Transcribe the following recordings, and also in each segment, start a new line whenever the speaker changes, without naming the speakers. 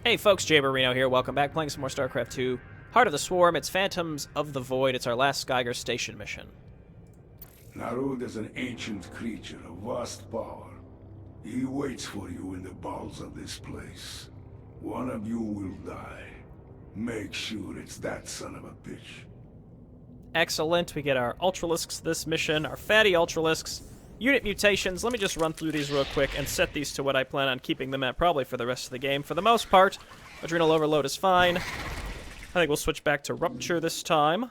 Hey folks, Jayborino here. Welcome back. Playing some more StarCraft 2. Heart of the Swarm. It's Phantoms of the Void. It's our last Skyger Station mission.
Narud is an ancient creature of vast power. He waits for you in the bowels of this place. One of you will die. Make sure it's that son of a bitch.
Excellent. We get our Ultralisks this mission, our fatty Ultralisks. Unit mutations, let me just run through these real quick and set these to what I plan on keeping them at probably for the rest of the game. For the most part, Adrenal Overload is fine. I think we'll switch back to Rupture this time.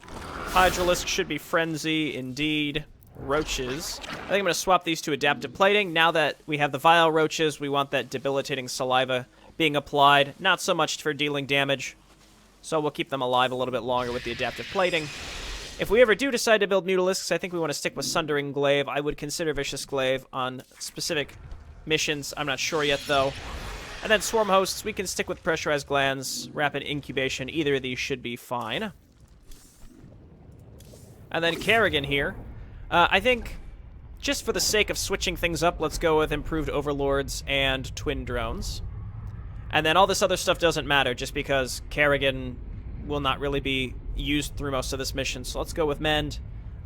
Hydralisk should be Frenzy, indeed. Roaches. I think I'm going to swap these to Adaptive Plating. Now that we have the Vile Roaches, we want that debilitating saliva being applied. Not so much for dealing damage, so we'll keep them alive a little bit longer with the Adaptive Plating. If we ever do decide to build Mutalisks, I think we want to stick with Sundering Glaive. I would consider Vicious Glaive on specific missions. I'm not sure yet, though. And then Swarm Hosts, we can stick with Pressurized Glands, Rapid Incubation. Either of these should be fine. And then KERRIGAN here. I think, just for the sake of switching things up, let's go with Improved Overlords and Twin Drones. And then all this other stuff doesn't matter, just because KERRIGAN will not really be used through most of this mission. So let's go with Mend,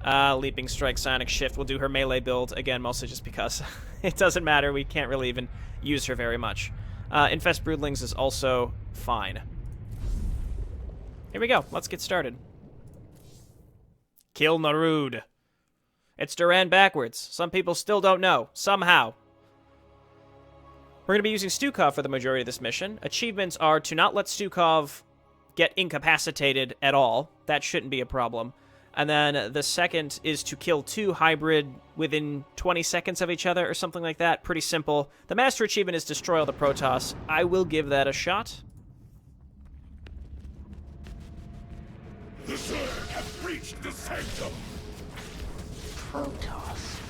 Leaping Strike, Sonic Shift. We'll do her melee build, again, mostly just because it doesn't matter. We can't really even use her very much. Infest Broodlings is also fine. Here we go. Let's get started. Kill Narud. It's Duran backwards. Some people still don't know. Somehow. We're going to be using Stukov for the majority of this mission. Achievements are to not let Stukov get incapacitated at all. That shouldn't be a problem. And then the second is to kill two hybrid within 20 seconds of each other or something like that. Pretty simple. The master achievement is destroy all the Protoss. I will give that a shot.
The Zerg have breached the sanctum.
Protoss.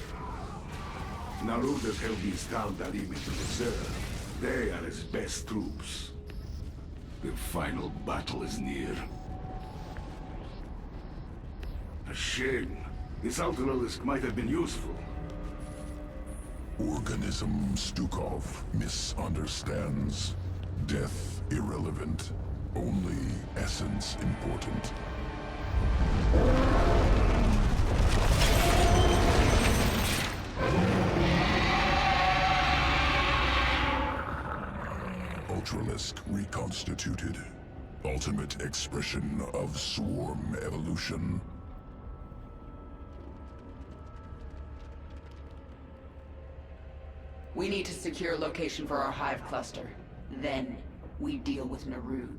Narud has held these Tal'Darim into the Zerg. They are his best troops. The final battle is near. A shame. This Ultralisk might have been useful.
Organism Stukov misunderstands. Death irrelevant. Only essence important. Ultralisk reconstituted. Ultimate expression of swarm evolution.
We need to secure location for our hive cluster. Then, we deal with Narud.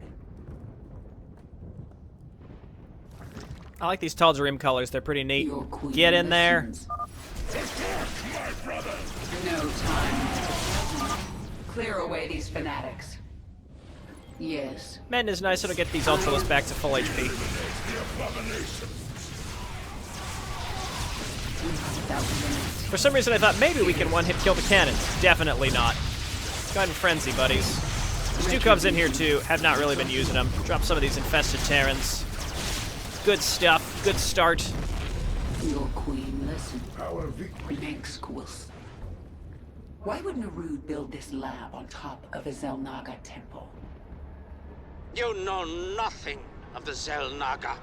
I like these Tal'Darim colors. They're pretty neat.
Your queen
Get in there.
listens. No time. Clear away these fanatics. Yes.
Mend is nice. It'll get these Ultralisks back to full HP. For some reason, I thought maybe we can one-hit kill the cannons. Definitely not. Go ahead and Frenzy, buddies. Stukov's in here, too. Have not really been using them. Drop some of these Infested Terrans. Good stuff. Good start.
Your queen listens.
Our victory.
Menxquist. Why would Narud build this lab on top of a Xel'Naga temple?
You know nothing of the Xel'Naga.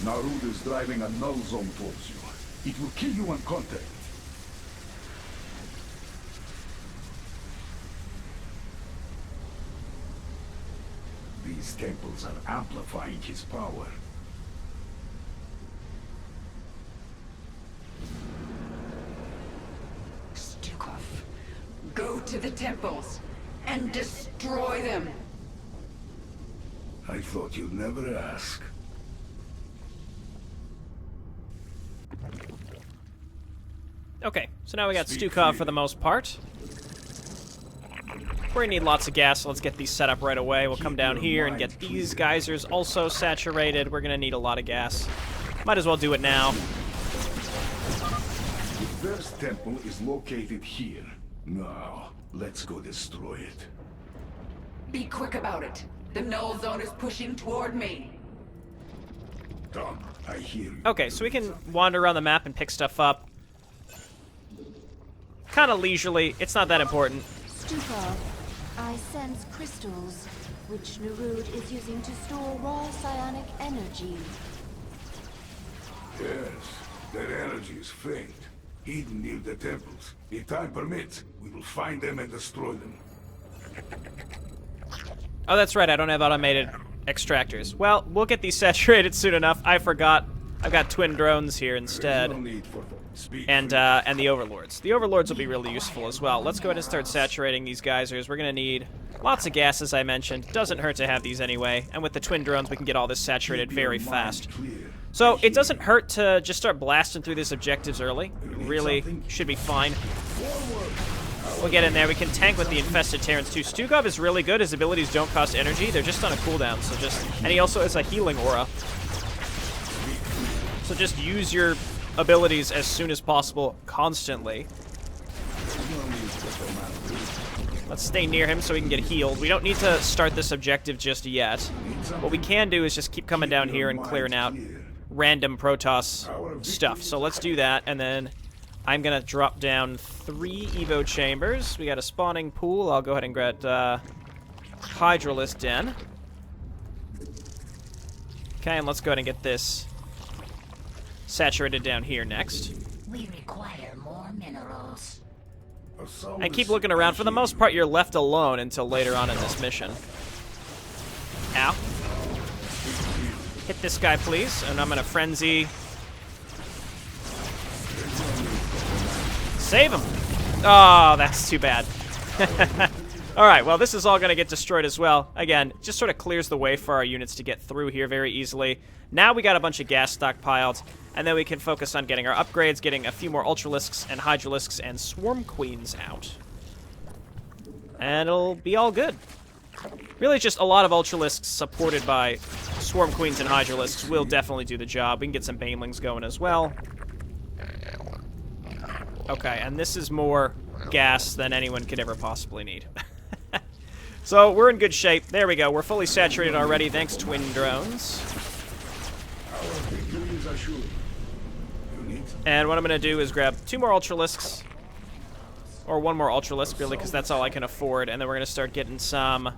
Narud is driving a null zone towards you. It will kill you on contact. These temples are amplifying his power.
Stukov, go to the temples and destroy them.
I thought you'd never ask.
Okay, so now we got Stukov for the most part. We're gonna need lots of gas, so let's get these set up right away. We'll come down here and get these geysers also saturated. We're gonna need a lot of gas. Might as well do it now.
The first temple is located here. Now, let's go destroy it.
Be quick about it. The null zone is pushing toward me.
Tom, I hear you.
Okay, so we can wander around the map and pick stuff up. Kind of leisurely. It's not that important.
Stukov, I sense crystals, which Narud is using to store raw psionic energy.
Yes, that energy is faint, hidden near the temples. If time permits, we will find them and destroy them.
Oh, that's right. I don't have automated extractors. Well, we'll get these saturated soon enough. I forgot. I've got twin drones here instead.
There's no need for speak
And
freely.
the overlords. The overlords will be really useful as well. Let's go ahead and start saturating these geysers. We're gonna need lots of gas, as I mentioned. Doesn't hurt to have these anyway. And with the twin drones, we can get all this saturated
Keep your
very
mind
fast.
clear.
So it doesn't hurt to just start blasting through these objectives early. Really should be fine. We'll get in there. We can tank with the infested Terrans too. Stukov is really good. His abilities don't cost energy. They're just on a cooldown. So and he also has a healing aura. So just use your abilities as soon as possible, constantly. Let's stay near him so we can get healed. We don't need to start this objective just yet. What we can do is just keep coming down here and clearing out random Protoss stuff. So let's do that, and then I'm gonna drop down 3 Evo chambers. We got a spawning pool. I'll go ahead and get Hydralisk Den. Okay, and let's go ahead and get this saturated down here next.
We require more minerals.
And keep looking around. For the most part, you're left alone until later on in this mission. Ow. Hit this guy, please. And I'm gonna frenzy. Save him. Oh, that's too bad. Alright, well, this is all gonna get destroyed as well. Again, just sort of clears the way for our units to get through here very easily. Now we got a bunch of gas stockpiled, and then we can focus on getting our upgrades, getting a few more Ultralisks and Hydralisks and Swarm Queens out. And it'll be all good. Really just a lot of Ultralisks supported by Swarm Queens and Hydralisks will definitely do the job. We can get some Banelings going as well. Okay, and this is more gas than anyone could ever possibly need. So we're in good shape. There we go. We're fully saturated already, thanks twin drones. And what I'm going to do is grab 2 more Ultralisks. Or 1 more Ultralisk, really, because that's all I can afford. And then we're going to start getting some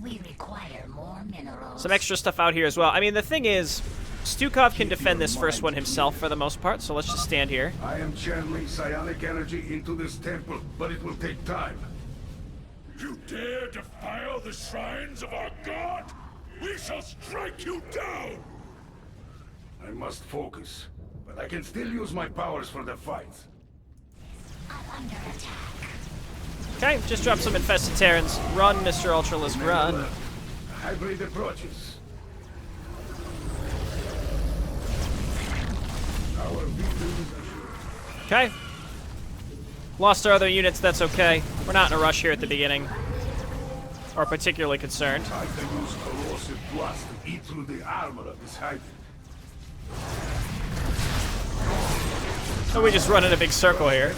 We require more minerals.
extra stuff out here as well. I mean, the thing is, Stukov can defend this first one himself for the most part, so let's just stand here.
I am channeling psionic energy into this temple, but it will take time.
You dare defile the shrines of our god? We shall strike you down!
I must focus, but I can still use my powers for the fight.
I'm under attack.
Okay, just drop some infested Terrans. Run, Mr. Ultralisk, run.
Hybrid approaches. Our victory is assured.
Okay. Lost our other units, that's okay. We're not in a rush here at the beginning. Or particularly concerned.
I can use corrosive blast to eat through the armor of this hybrid.
So we just run in a big circle here.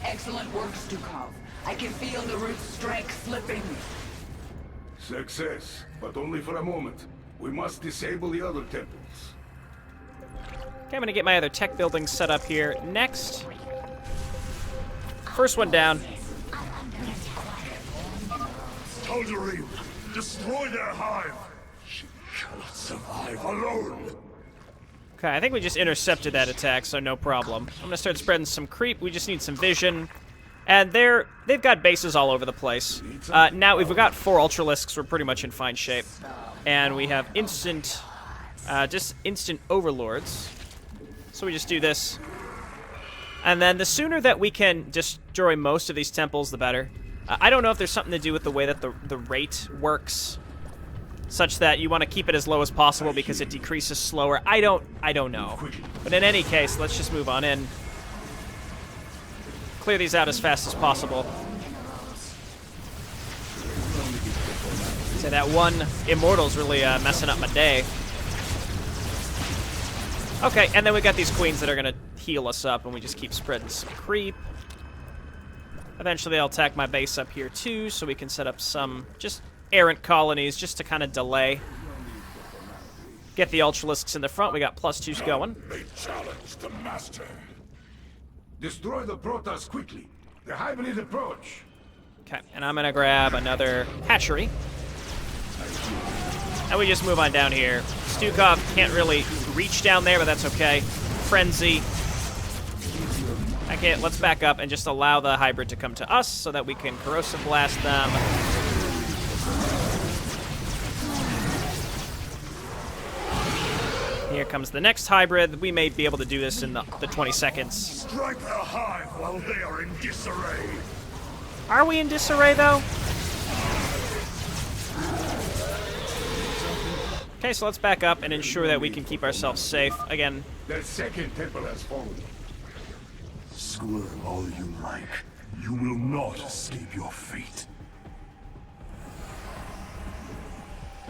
Excellent work, Stukov. I can feel Narud's strength slipping.
Success, but only for a moment. We must disable the other temples.
Okay, I'm gonna get my other tech buildings set up here next. First one down.
Tal'Darim, destroy their hive! She cannot survive alone!
Okay, I think we just intercepted that attack, so no problem. I'm gonna start spreading some creep. We just need some vision. And they've got bases all over the place. Now, if we've got 4 Ultralisks, we're pretty much in fine shape. And we have instant overlords. So we just do this. And then the sooner that we can destroy most of these temples, the better. I don't know if there's something to do with the way that the rate works, such that you want to keep it as low as possible because it decreases slower. I don't know. But in any case, let's just move on in. Clear these out as fast as possible. So that one Immortal's really messing up my day. Okay, and then we got these queens that are going to heal us up, and we just keep spreading some creep. Eventually I'll attack my base up here too, so we can set up some just errant colonies just to kind of delay. Get the Ultralisks in the front. We got +2s going.
They challenge the master.
Destroy the Protoss quickly. The hybrid approach.
Okay, and I'm gonna grab another hatchery. And we just move on down here. Stukov can't really reach down there, but that's okay. Frenzy. Okay, let's back up and just allow the hybrid to come to us so that we can corrosive blast them. Here comes the next hybrid. We may be able to do this in the 20 seconds.
Strike the hive while they are in disarray.
Are we in disarray, though? Okay, so let's back up and ensure that we can keep ourselves safe. Again,
The second temple has fallen.
Squirm all you like. You will not escape your fate.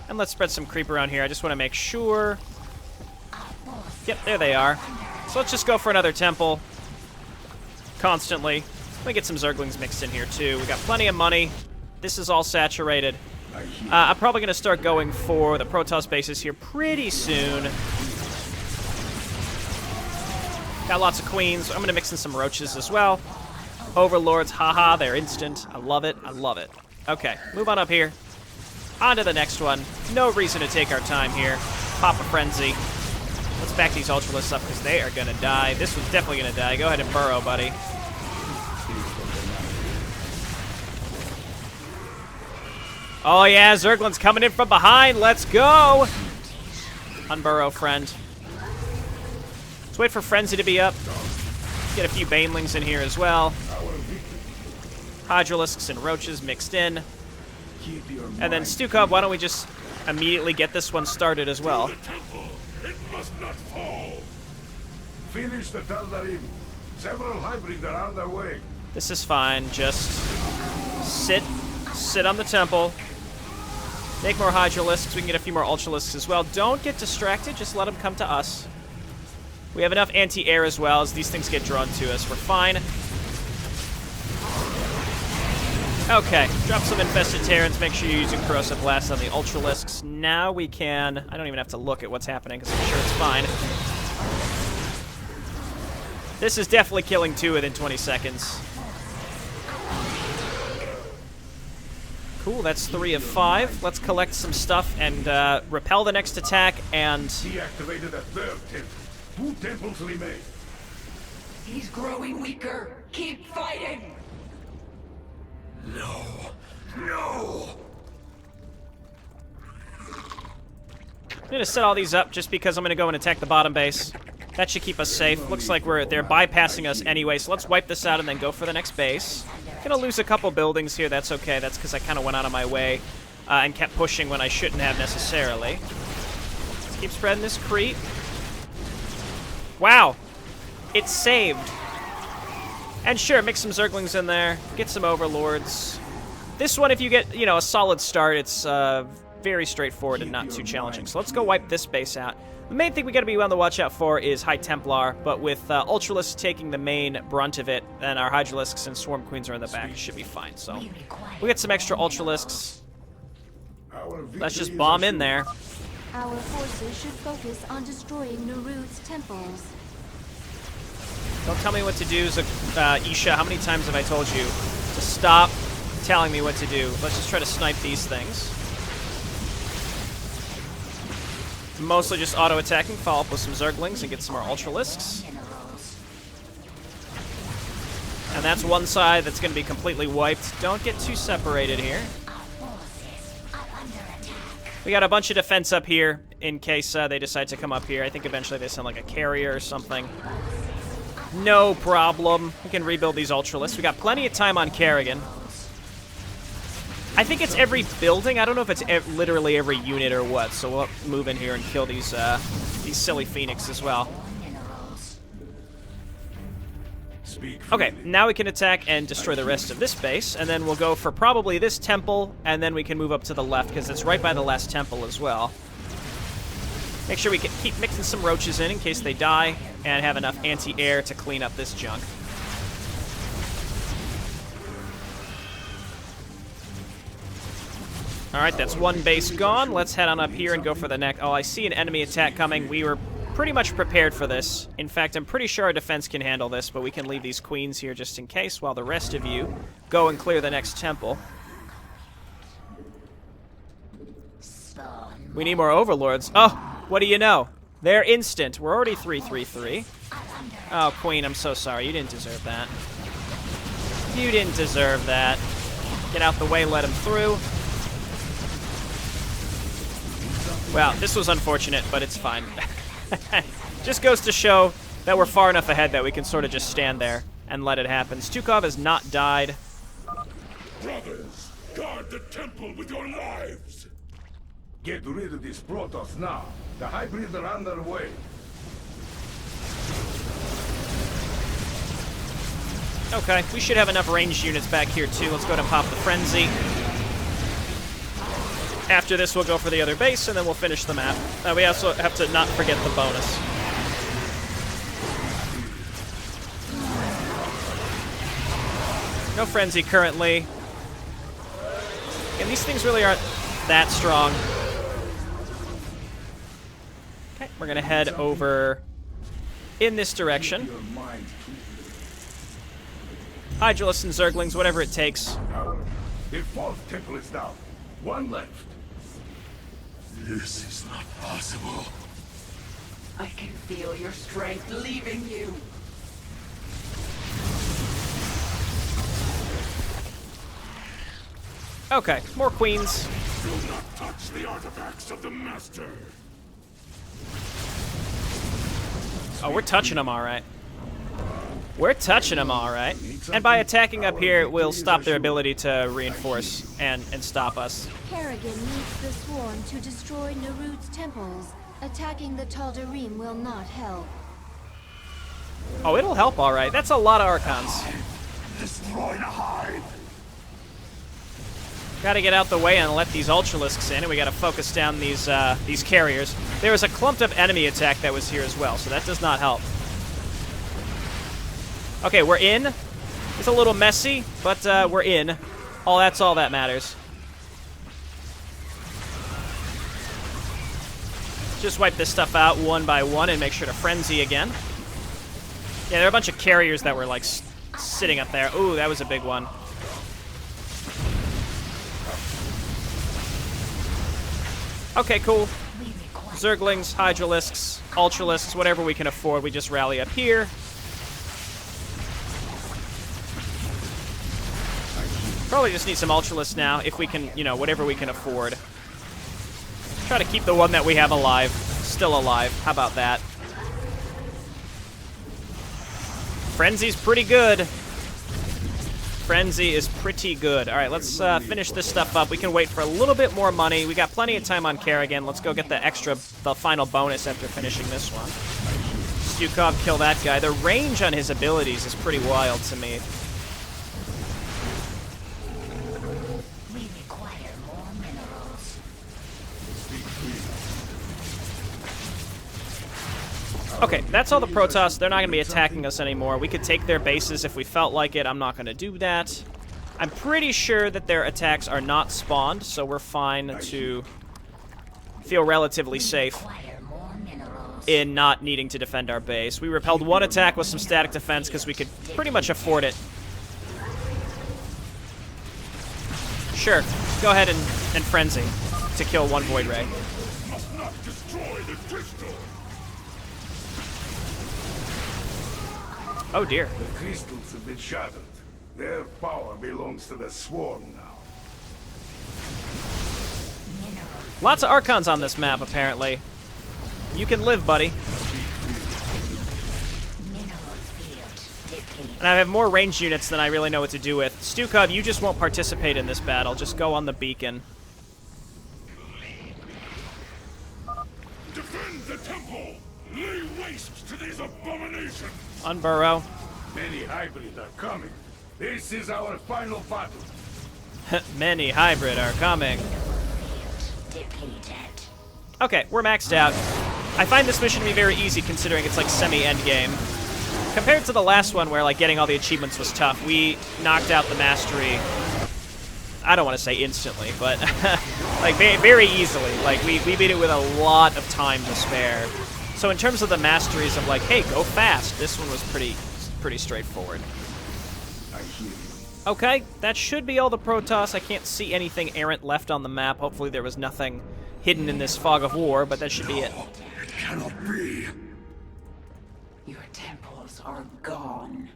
and let's spread some creep around here. I just want to make sure. Yep, there they are. So let's just go for another temple. Constantly. Let me get some Zerglings mixed in here, too. We got plenty of money. This is all saturated. I'm probably going to start going for the Protoss bases here pretty soon. Got lots of queens. I'm going to mix in some roaches as well. Overlords, haha, they're instant. I love it. I love it. Okay, move on up here. On to the next one. No reason to take our time here. Pop a frenzy. Let's back these Ultralisks up because they are going to die. This one's definitely going to die. Go ahead and burrow, buddy. Oh yeah, Zergling's coming in from behind. Let's go. Unburrow, friend. Let's wait for Frenzy to be up. Get a few Banelings in here as well. Hydralisks and Roaches mixed in. And then Stukov, why don't we just immediately get this one started as well?
It must not fall.
Finish the Tal'Darim. Several hybrids are on their way.
This is fine. Just sit on the temple. Make more Hydralisks. We can get a few more Ultralisks as well. Don't get distracted. Just let them come to us. We have enough anti-air as well as these things get drawn to us. We're fine. Okay, drop some Infested Terrans. Make sure you're using Corrosive Blast on the Ultralisks. Now we can... I don't even have to look at what's happening because I'm sure it's fine. This is definitely killing two within 20 seconds. Cool, that's 3 of 5. Let's collect some stuff and repel the next attack and...
Deactivated a third temple. 2 temples remain.
He's growing weaker. Keep fighting.
No. No.
I'm going to set all these up just because I'm going to go and attack the bottom base. That should keep us safe. Looks like they're bypassing us anyway, so let's wipe this out and then go for the next base. Gonna lose a couple buildings here, that's okay. That's because I kind of went out of my way and kept pushing when I shouldn't have necessarily. Let's keep spreading this creep. Wow. It's saved. And sure, mix some Zerglings in there. Get some Overlords. This one, if you get, a solid start, it's very straightforward and not too challenging. So let's go wipe this base out. The main thing we got to be on the watch out for is High Templar, but with Ultralisks taking the main brunt of it, then our Hydralisks and Swarm Queens are in the back. It should be fine. So we get some extra Ultralisks. Let's just bomb in there.
Our forces should focus on destroying Nerud's temples.
Don't tell me what to do, Isha. How many times have I told you to stop telling me what to do? Let's just try to snipe these things. Mostly just auto-attacking, follow up with some Zerglings and get some more Ultralisks. And that's one side that's going to be completely wiped. Don't get too separated here. We got a bunch of defense up here in case they decide to come up here. I think eventually they send like a carrier or something. No problem. We can rebuild these Ultralisks. We got plenty of time on KERRIGAN. I think it's every building. I don't know if it's literally every unit or what. So we'll move in here and kill these silly Phoenix as well. Okay, now we can attack and destroy the rest of this base, and then we'll go for probably this temple, and then we can move up to the left because it's right by the last temple as well. Make sure we can keep mixing some roaches in case they die, and have enough anti-air to clean up this junk. Alright, that's one base gone. Let's head on up here and go for the next. Oh, I see an enemy attack coming. We were pretty much prepared for this. In fact, I'm pretty sure our defense can handle this, but we can leave these queens here just in case while the rest of you go and clear the next temple. We need more overlords. Oh, what do you know? They're instant. We're already 3-3-3. Oh, queen, I'm so sorry. You didn't deserve that. You didn't deserve that. Get out the way, let him through. Well, this was unfortunate, but it's fine. Just goes to show that we're far enough ahead that we can sort of just stand there and let it happen. Stukov has not died.
Brothers, guard the temple with your lives!
Get rid of these Protoss now. The hybrids are on their way.
Okay, we should have enough ranged units back here too. Let's go ahead and pop the frenzy. After this, we'll go for the other base, and then we'll finish the map. We also have to not forget the bonus. No frenzy currently. And these things really aren't that strong. Okay, we're gonna head over in this direction. Hydralisks and Zerglings, whatever it takes.
The fourth temple is down. One left.
This is not possible.
I can feel your strength leaving you.
Okay, more queens.
Do not touch the artifacts of the Master.
Oh, we're touching them all right. We're touching them all right. And by attacking up here, we'll stop their ability to reinforce and stop us.
KERRIGAN needs the Sworn to destroy Nerud's temples. Attacking the Tal'Darim will not help.
Oh, it'll help all right. That's a lot of Archons.
Destroy the hive!
Gotta get out the way and let these Ultralisks in, and we gotta focus down these carriers. There was a clumped up enemy attack that was here as well, so that does not help. Okay, we're in. It's a little messy, but we're in. That's all that matters. Just wipe this stuff out one by one and make sure to frenzy again. Yeah, there are a bunch of carriers that were like sitting up there. Ooh, that was a big one. Okay, cool. Zerglings, Hydralisks, Ultralisks, whatever we can afford, we just rally up here. Probably just need some Ultralisks now, if we can, you know, whatever we can afford. Try to keep the one that we have alive, still alive. How about that? Frenzy's pretty good. Frenzy is pretty good. All right, let's finish this stuff up. We can wait for a little bit more money. We got plenty of time on KERRIGAN. Let's go get the final bonus after finishing this one. Stukov, kill that guy. The range on his abilities is pretty wild to me.
We require more minerals.
Okay, that's all the Protoss. They're not going to be attacking us anymore. We could take their bases if we felt like it. I'm not going to do that. I'm pretty sure that their attacks are not spawned, so we're fine to feel relatively safe in not needing to defend our base. We repelled one attack with some static defense because we could pretty much afford it. Sure, go ahead and frenzy to kill one Void Ray.
Must not destroy the crystal.
Oh dear.
The crystals have been shattered. Their power belongs to the Sworn now.
Lots of Archons on this map, apparently. You can live, buddy. And I have more ranged units than I really know what to do with. Stukov, you just won't participate in this battle. Just go on the beacon.
Defend the temple! Lay waste to these abominations!
Unburrow.
Many hybrids are coming. This is our final battle.
Many hybrid are coming. Okay, we're maxed out. I find this mission to be very easy considering it's like semi-endgame. Compared to the last one where like getting all the achievements was tough, we knocked out the mastery I don't want to say instantly, but like very easily. Like we beat it with a lot of time to spare. So in terms of the masteries of like, hey, go fast, this one was pretty straightforward.
I hear you.
Okay, that should be all the Protoss. I can't see anything errant left on the map. Hopefully there was nothing hidden in this fog of war, but that should be it.
It cannot be.
Your temples are gone.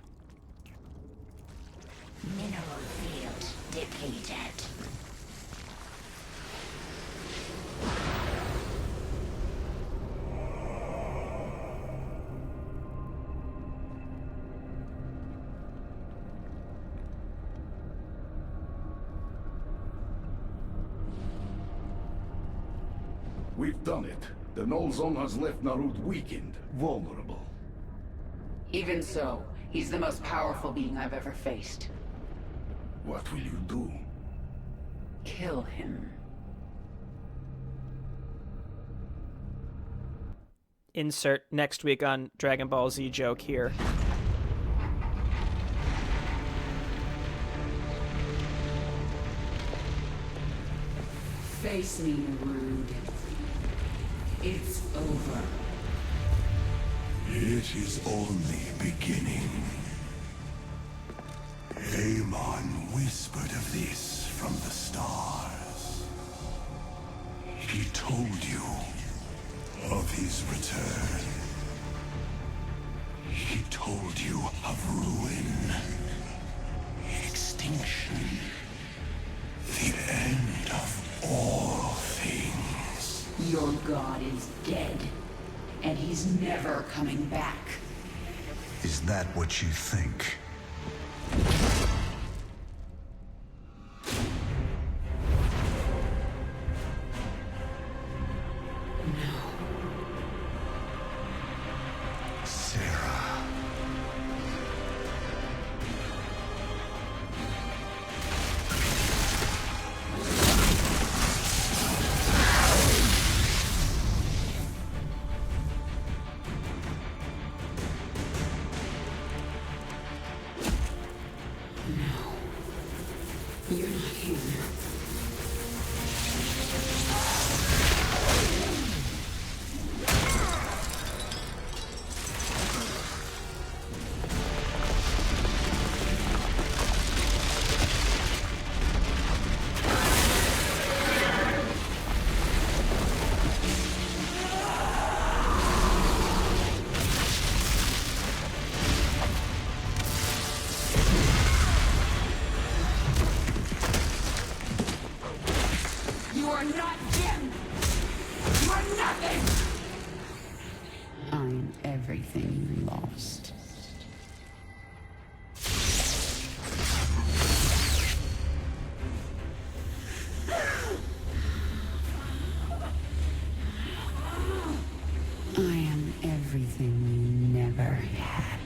Mineral field depleted.
We've done it. The null zone has left Narud weakened, vulnerable.
Even so, he's the most powerful being I've ever faced.
What will you do?
Kill him.
Insert next week on Dragon Ball Z joke here.
Face me, Rude. It's over.
It is only beginning. Amon whispered of this from the stars. He told you of his return. He told you of ruin, extinction, the end of all things.
Your god is dead, and he's never coming back.
Is that what you think? Sarah.
You're not here. You are not Jim! You are nothing! I'm everything you lost. I am everything you never had.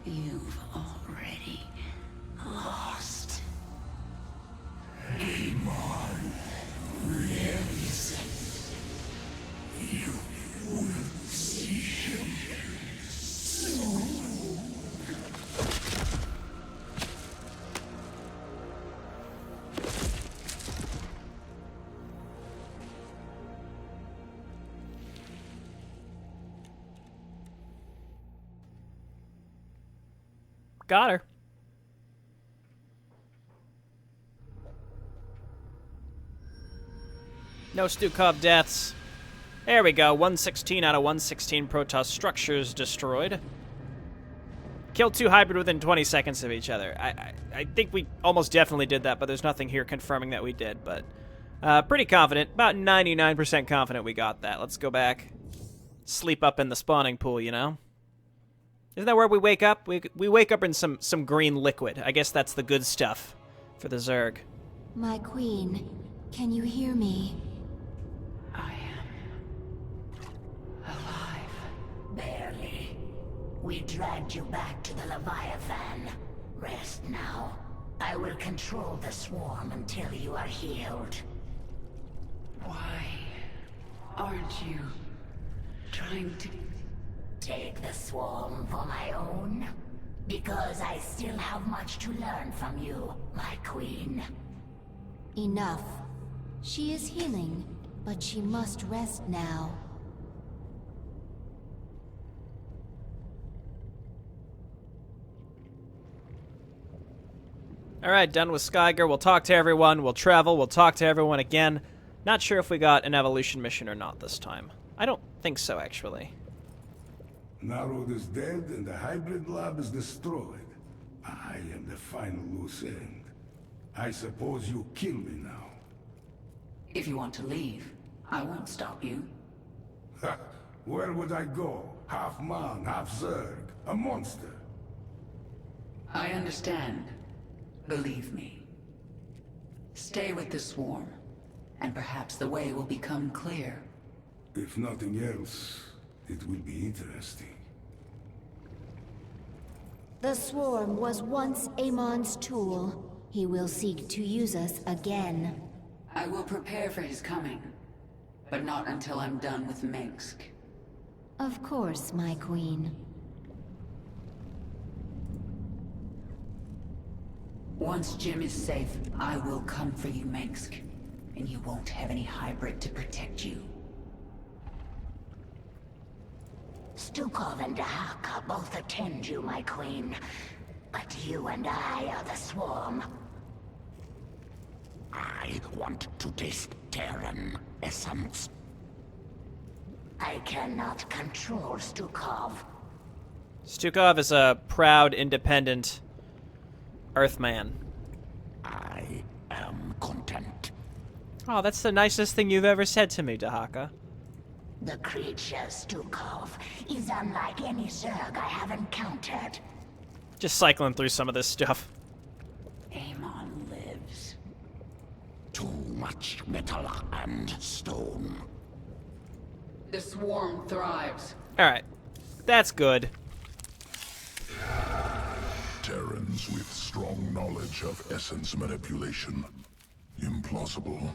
You've already lost.
Amon lives. You will see him soon.
Got her. No Stukov deaths. There we go. 116 out of 116 Protoss structures destroyed. Killed 2 hybrid within 20 seconds of each other. I think we almost definitely did that, but there's nothing here confirming that we did. But pretty confident. About 99% confident we got that. Let's go back. Sleep up in the spawning pool, you know? Isn't that where we wake up? We wake up in some green liquid. I guess that's the good stuff for the Zerg.
My queen, can you hear me?
I am alive.
Barely. We dragged you back to the Leviathan. Rest now. I will control the swarm until you are healed.
Why aren't Aren't you trying to...
Take the swarm for my own? Because I still have much to learn from you, my queen.
Enough. She is healing, but she must rest now.
Alright, done with Skyger. We'll talk to everyone. We'll travel. We'll talk to everyone again. Not sure if we got an evolution mission or not this time. I don't think so, actually.
Narod is dead and the hybrid lab is destroyed. I am the final loose end. I suppose you kill me now.
If you want to leave, I won't stop you.
Ha! Where would I go? Half man, half Zerg. A monster.
I understand. Believe me. Stay with the swarm, and perhaps the way will become clear.
If nothing else, it will be interesting.
The swarm was once Amon's tool. He will seek to use us again.
I will prepare for his coming, but not until I'm done with Mengsk.
Of course, my queen.
Once Jim is safe, I will come for you, Mengsk. And you won't have any hybrid to protect you.
Stukov and Dahaka both attend you, my queen. But you and I are the swarm. I want to taste Terran essence. I cannot control Stukov.
Stukov is a proud, independent Earthman.
I am content.
Oh, that's the nicest thing you've ever said to me, Dahaka.
The creature Stukov is unlike any Zerg I have encountered.
Just cycling through some of this stuff.
Amon lives.
Too much metal and stone.
The swarm thrives.
Alright. That's good.
Terrans with strong knowledge of essence manipulation. Implausible.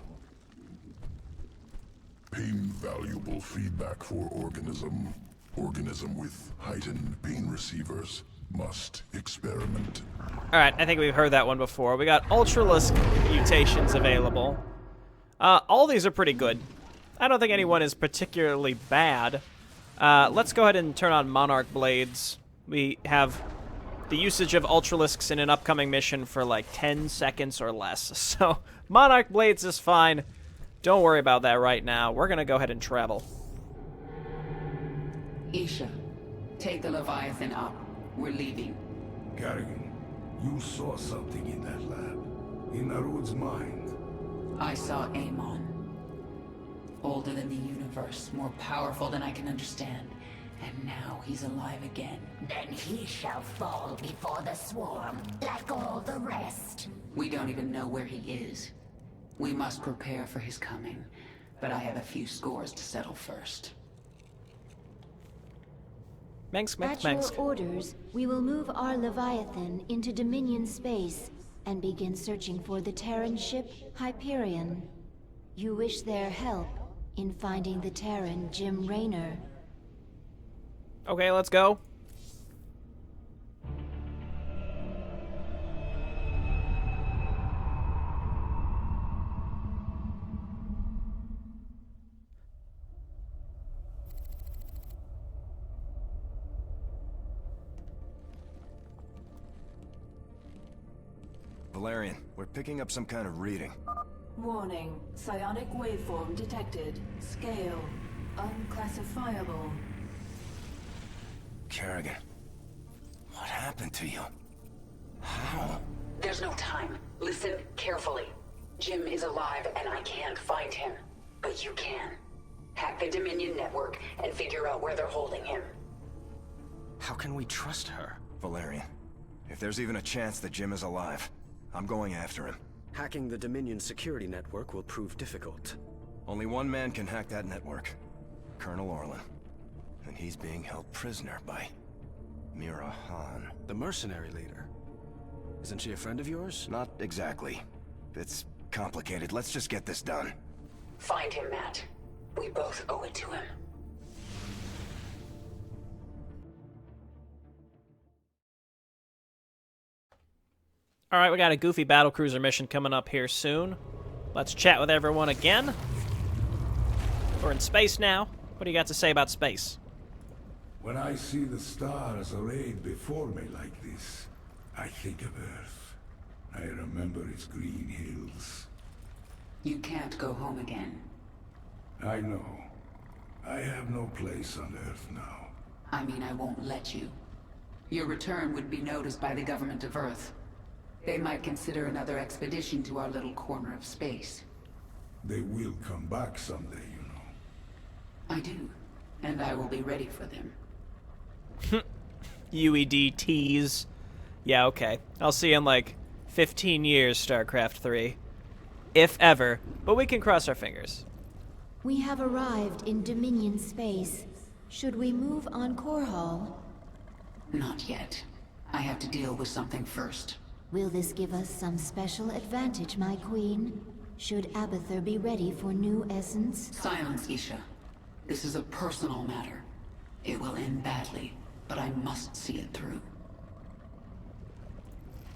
Pain valuable feedback for organism. Organism with heightened pain receivers. Must experiment.
Alright, I think we've heard that one before. We got Ultralisk mutations available. All these are pretty good. I don't think anyone is particularly bad. Let's go ahead and turn on Monarch Blades. We have the usage of Ultralisks in an upcoming mission for like 10 seconds or less. So, Monarch Blades is fine. Don't worry about that right now. We're gonna go ahead and travel.
Isha, take the Leviathan up. We're leaving.
Kerrigan, you saw something in that lab. In Narod's mind.
I saw Amon. Older than the universe, more powerful than I can understand. And now he's alive again.
Then he shall fall before the swarm, like all the rest.
We don't even know where he is. We must prepare for his coming, but I have a few scores to settle first.
At your orders, we will move our Leviathan into Dominion space and begin searching for the Terran ship Hyperion. You wish their help in finding the Terran Jim Raynor.
Okay, let's go.
Valerian, we're picking up some kind of reading.
Warning. Psionic waveform detected. Scale. Unclassifiable.
Kerrigan, what happened to you? How?
There's no time. Listen carefully. Jim is alive and I can't find him. But you can. Hack the Dominion network and figure out where they're holding him.
How can we trust her? Valerian, if there's even a chance that Jim is alive, I'm going after him.
Hacking the Dominion security network will prove difficult.
Only one man can hack that network. Colonel Orlan. And he's being held prisoner by Mira Han.
The mercenary leader. Isn't she a friend of yours?
Not exactly. It's complicated. Let's just get this done.
Find him, Matt. We both owe it to him.
Alright, we got a goofy battlecruiser mission coming up here soon. Let's chat with everyone again. We're in space now. What do you got to say about space?
When I see the stars arrayed before me like this, I think of Earth. I remember its green hills.
You can't go home again.
I know. I have no place on Earth now.
I mean, I won't let you. Your return would be noticed by the government of Earth. They might consider another expedition to our little corner of space.
They will come back someday, you know.
I do, and I will be ready for them.
UED tease. Yeah, okay. I'll see you in like 15 years, StarCraft 3. If ever, but we can cross our fingers.
We have arrived in Dominion space. Should we move on Core Hall?
Not yet. I have to deal with something first.
Will this give us some special advantage, my queen? Should Abathur be ready for new essence?
Silence, Isha. This is a personal matter. It will end badly, but I must see it through.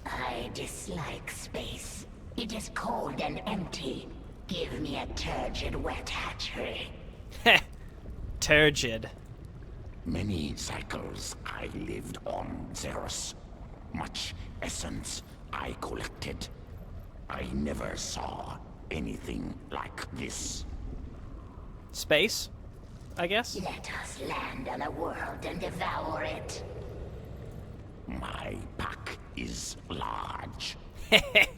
I dislike space. It is cold and empty. Give me a turgid wet hatchery.
Heh. Turgid.
Many cycles I lived on Xeros. Much essence I collected. I never saw anything like this.
Space, I guess?
Let us land on a world and devour it.
My pack is large.
Jim,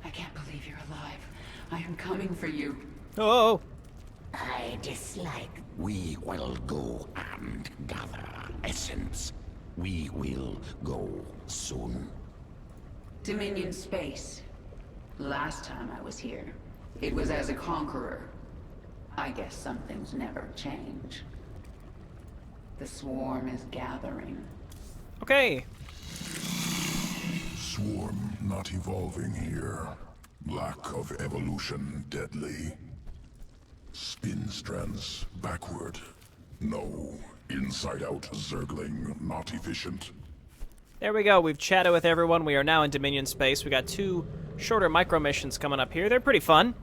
I can't believe you're alive. I am coming for you.
Oh!
I dislike...
We will go and gather essence. We will go soon.
Dominion space. Last time I was here, it was as a conqueror. I guess some things never change. The swarm is gathering.
Okay.
Swarm not evolving here. Lack of evolution deadly. Spin strands backward. No. Inside out Zergling not efficient.
There we go. We've chatted with everyone. We are now in Dominion space. We got 2 shorter micro missions coming up here. They're pretty fun.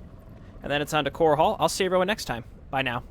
And then it's on to Core Hall. I'll see everyone next time. Bye now.